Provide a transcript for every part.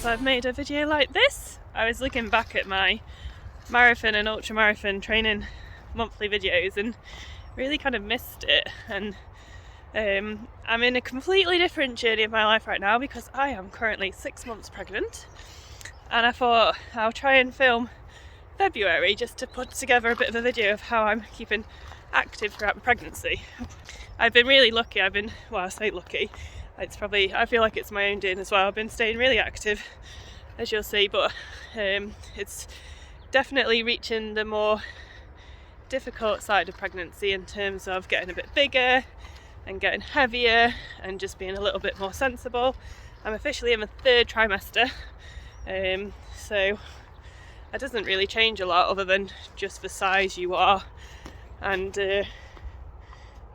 I've made a video like this. I was looking back at my marathon and ultra marathon training monthly videos and really kind of missed it, and I'm in a completely different journey of my life right now because I am currently 6 months pregnant, and I thought I'll try and film February just to put together a bit of a video of how I'm keeping active throughout my pregnancy. I've been really lucky. I say lucky, I feel like it's my own doing as well. I've been staying really active, as you'll see, but it's definitely reaching the more difficult side of pregnancy in terms of getting a bit bigger and getting heavier and just being a little bit more sensible. I'm officially in my 3rd trimester, so that doesn't really change a lot other than just the size you are, and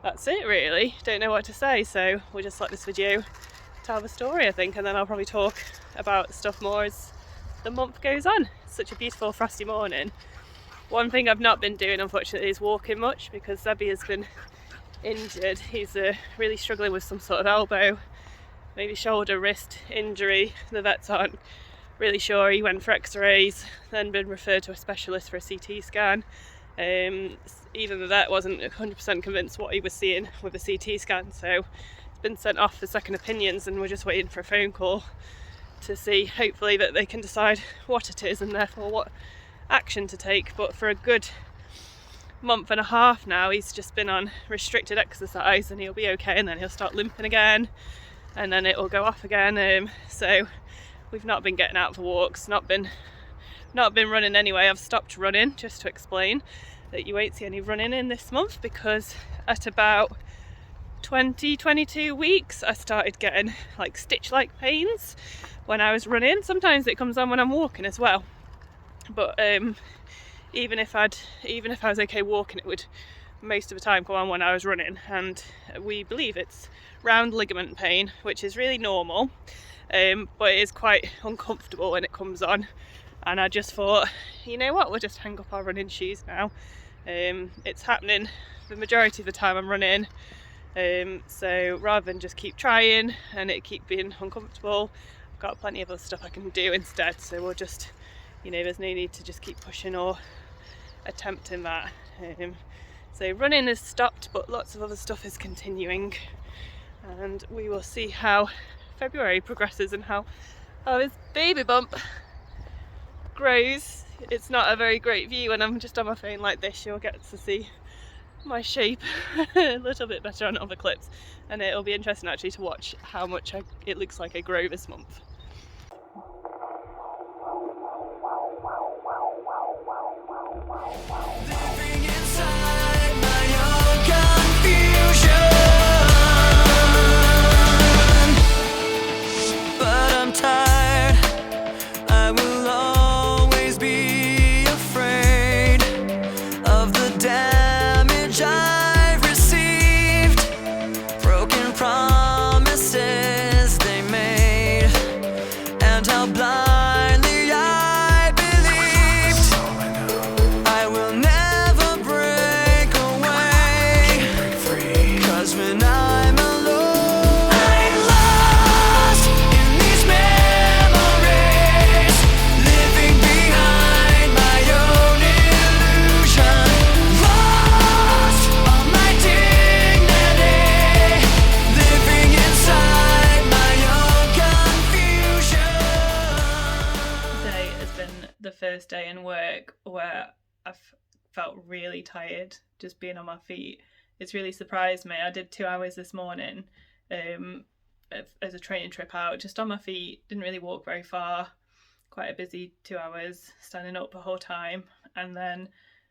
that's it really. Don't know what to say, so we'll just let this video tell the story, I think, and then I'll probably talk about stuff more as the month goes on. It's such a beautiful frosty morning. One thing I've not been doing, unfortunately, is walking much because Zebby has been injured. He's really struggling with some sort of elbow, maybe shoulder, wrist injury. The vets aren't really sure. He went for x-rays, then been referred to a specialist for a CT scan. Even the vet wasn't 100% convinced what he was seeing with a CT scan, so it's been sent off for second opinions, and we're just waiting for a phone call to see, hopefully, that they can decide what it is and therefore what action to take. But for a good month and a half now, he's just been on restricted exercise, and he'll be okay, and then he'll start limping again, and then it will go off again. So we've not been getting out for walks, not been running anyway. I've stopped running, just to explain that you won't see any running in this month, because at about 22 weeks I started getting like stitch-like pains when I was running. Sometimes it comes on when I'm walking as well, but even if I was okay walking, it would most of the time come on when I was running, and we believe it's round ligament pain, which is really normal, but it is quite uncomfortable when it comes on. And I just thought, you know what, we'll just hang up our running shoes now. It's happening the majority of the time I'm running, so rather than just keep trying and it keep being uncomfortable, I've got plenty of other stuff I can do instead. So we'll just, there's no need to just keep pushing or attempting that. So running has stopped, but lots of other stuff is continuing, and we will see how February progresses and how this baby bump grows. It's not a very great view when I'm just on my phone like this. You'll get to see my shape a little bit better on other clips, and it'll be interesting actually to watch how much it looks like I grow this month. Living inside my own confusion, but I'm tired. I will always be afraid of the damage I've received, broken promises they made, and how blindly I believed. I will never break away, 'cause when I'm alone, I'm lost in these memories, living behind my own illusion, lost all my dignity, living inside my own confusion. Today has been the first day in work where I've felt really tired just being on my feet. It's really surprised me. I did 2 hours this morning as a training trip out, just on my feet. Didn't really walk very far. Quite a busy 2 hours, standing up the whole time. And then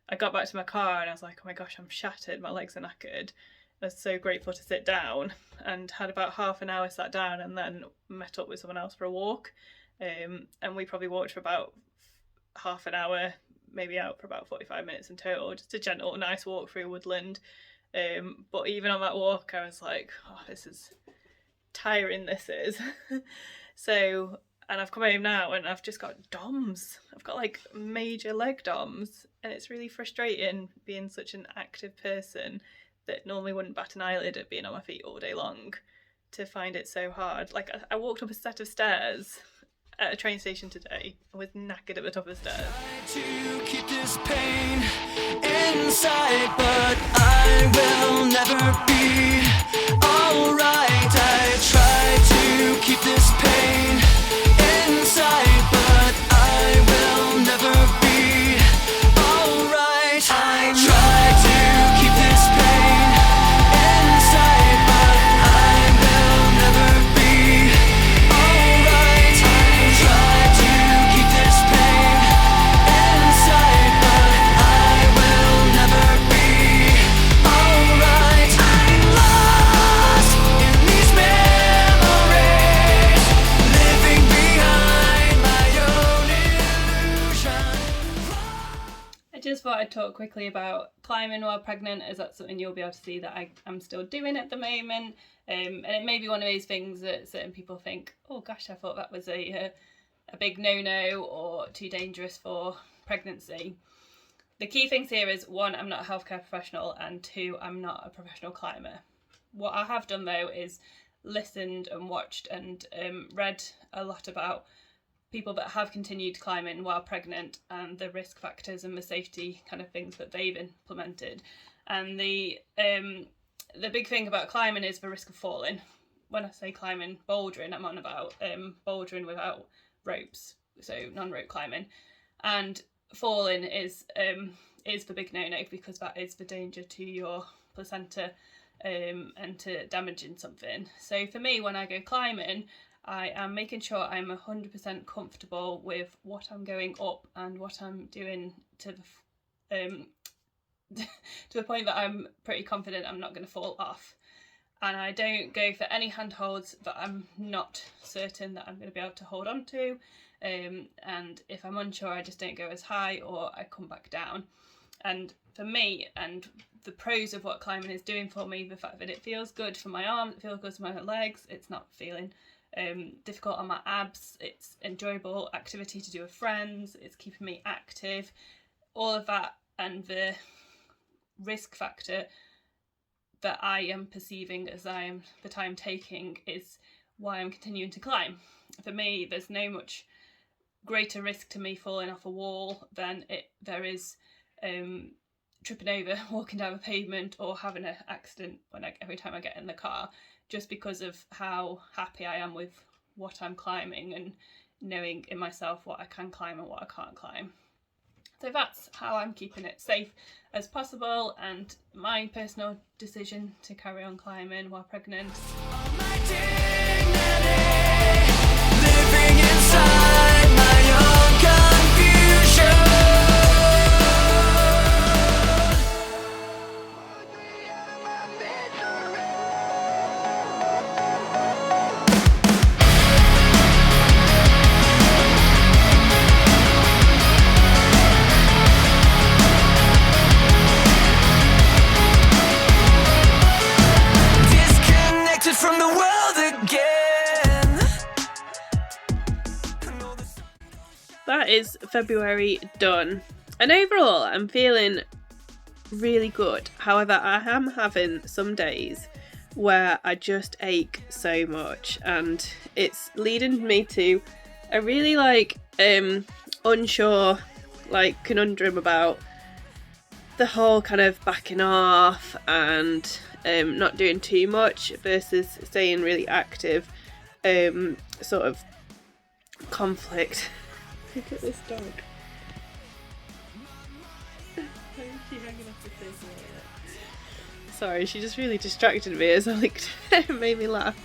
I got back to my car and I was like, oh my gosh, I'm shattered. My legs are knackered. I was so grateful to sit down, and had about half an hour sat down, and then met up with someone else for a walk. And we probably walked for about half an hour, maybe out for about 45 minutes in total. Just a gentle, nice walk through woodland. But even on that walk, I was like, oh, this is tiring, this is. So, and I've come home now and I've just got DOMs. I've got like major leg DOMs, and it's really frustrating being such an active person that normally wouldn't bat an eyelid at being on my feet all day long, to find it so hard. Like I walked up a set of stairs at a train station today and was knackered at the top of the stairs. To keep this pain inside, but I will never be alright. I try to keep this pain inside, but I will never be alright. I try to keep this pain inside, but I will never be alright. I try to keep this pain inside, but I will never be alright. I'm lost in these memories, living behind my own illusion. I just thought I'd talk quickly about climbing while pregnant, as that's something you'll be able to see that I'm still doing at the moment. And it may be one of those things that certain people think, oh gosh, I thought that was a big no-no or too dangerous for pregnancy. The key things here is, one, I'm not a healthcare professional, and two, I'm not a professional climber. What I have done though is listened and watched and read a lot about people that have continued climbing while pregnant and the risk factors and the safety kind of things that they've implemented. And the big thing about climbing is the risk of falling. When I say climbing, bouldering, I'm on about bouldering without ropes, so non-rope climbing. And falling is the big no-no, because that is the danger to your placenta and to damaging something. So for me, when I go climbing, I am making sure I'm 100% comfortable with what I'm going up and what I'm doing to the point that I'm pretty confident I'm not going to fall off. And I don't go for any handholds that I'm not certain that I'm going to be able to hold on to. And if I'm unsure, I just don't go as high, or I come back down. And for me, and the pros of what climbing is doing for me, the fact that it feels good for my arms, it feels good for my legs, it's not feeling difficult on my abs, it's enjoyable activity to do with friends, it's keeping me active, all of that, and the risk factor that I am perceiving as that I'm taking is why I'm continuing to climb. For me, there's no much greater risk to me falling off a wall than there is tripping over, walking down the pavement, or having an accident every time I get in the car, just because of how happy I am with what I'm climbing and knowing in myself what I can climb and what I can't climb. So that's how I'm keeping it safe as possible, and my personal decision to carry on climbing while pregnant. My dignity, living inside my own confusion. Disconnected from the world again. That is February done. And overall, I'm feeling really good. However, I am having some days where I just ache so much, and it's leading me to a really unsure conundrum about the whole kind of backing off and not doing too much versus staying really active sort of conflict. Look at this dog. Why is she hanging off the table like that? Sorry, she just really distracted me as I licked her. It made me laugh.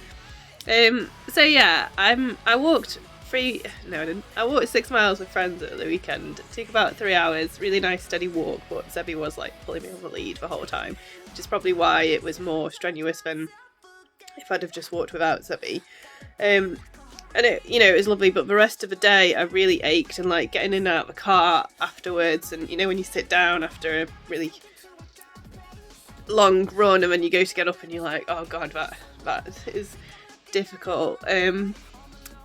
So yeah, I walked I walked 6 miles with friends at the weekend. It took about 3 hours, really nice steady walk, but Zebby was pulling me on the lead the whole time, which is probably why it was more strenuous than if I'd have just walked without Zebby. And it was lovely, but the rest of the day I really ached, and getting in and out of the car afterwards, and when you sit down after a really long run and then you go to get up and you're like, oh god, that is difficult. And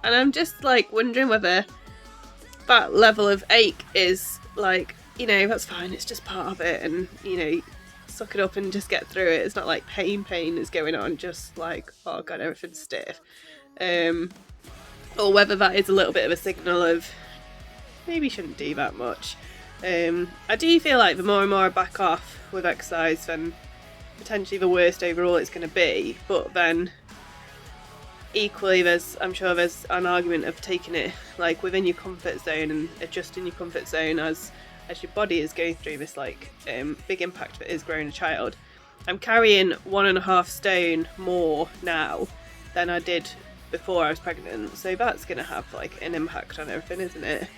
I'm just wondering whether that level of ache is that's fine, it's just part of it, and suck it up and just get through it. It's not pain is going on, just oh god, everything's stiff. or whether that is a little bit of a signal of maybe shouldn't do that much. I do feel like the more and more I back off with exercise, then potentially the worst overall it's going to be. But then equally, I'm sure there's an argument of taking it like within your comfort zone and adjusting your comfort zone as your body is going through this like big impact that is growing a child. I'm carrying 1.5 stone more now than I did before I was pregnant, so that's going to have like an impact on everything, isn't it?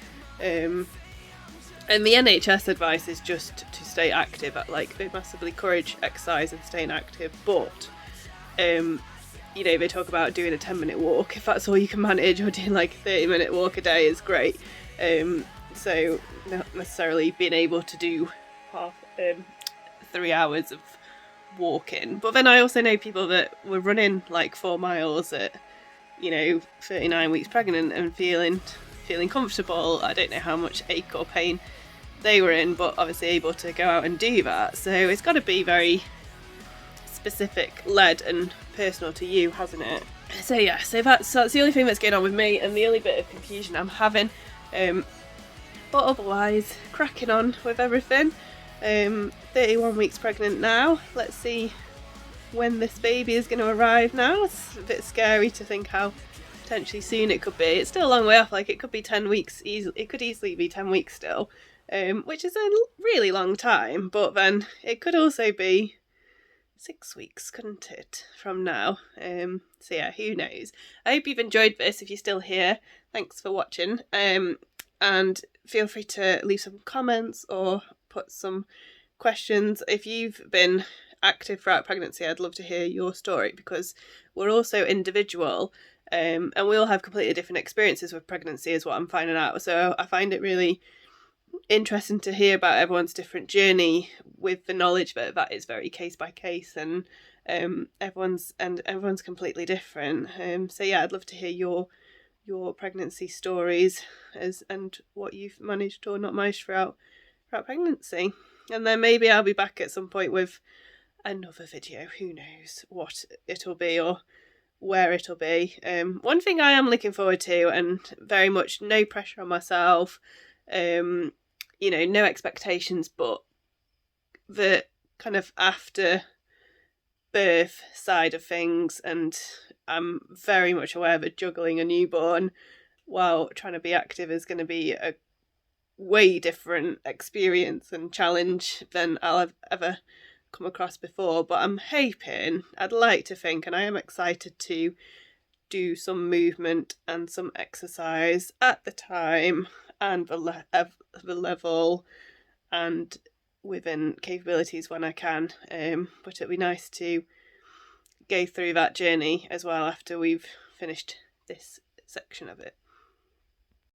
And the NHS advice is just to stay active. Like, they massively encourage exercise and staying active, but you know, they talk about doing a 10-minute walk if that's all you can manage, or doing like a 30-minute walk a day is great. So not necessarily being able to do 3 hours of walking. But then I also know people that were running like 4 miles at, you know, 39 weeks pregnant and feeling comfortable. I don't know how much ache or pain they were in, but obviously able to go out and do that. So it's got to be very specific led and personal to you, hasn't it? So yeah, so that's the only thing that's going on with me, and the only bit of confusion I'm having. But otherwise, cracking on with everything. 31 weeks pregnant now. Let's see when this baby is going to arrive now. It's a bit scary to think how potentially soon it could be. It's still a long way off. Like, it could be 10 weeks easily. It could easily be 10 weeks still, which is a really long time. But then it could also be 6 weeks, couldn't it, from now? So yeah, who knows? I hope you've enjoyed this. If you're still here, thanks for watching. And feel free to leave some comments or put some questions. If you've been active throughout pregnancy, I'd love to hear your story, because we're also individual, and we all have completely different experiences with pregnancy, is what I'm finding out. So I find it really interesting to hear about everyone's different journey, with the knowledge that is very case by case, and everyone's completely different. So yeah, I'd love to hear your pregnancy stories and what you've managed or not managed throughout pregnancy. And then maybe I'll be back at some point with another video. Who knows what it'll be or where it'll be. One thing I am looking forward to, and very much no pressure on myself, you know, no expectations, but the kind of after birth side of things. And I'm very much aware that juggling a newborn while trying to be active is going to be a way different experience and challenge than I'll have ever come across before. But I'm hoping, I'd like to think, and I am excited to do some movement and some exercise at the time and the level and within capabilities when I can. But it'd be nice to go through that journey as well after we've finished this section of it.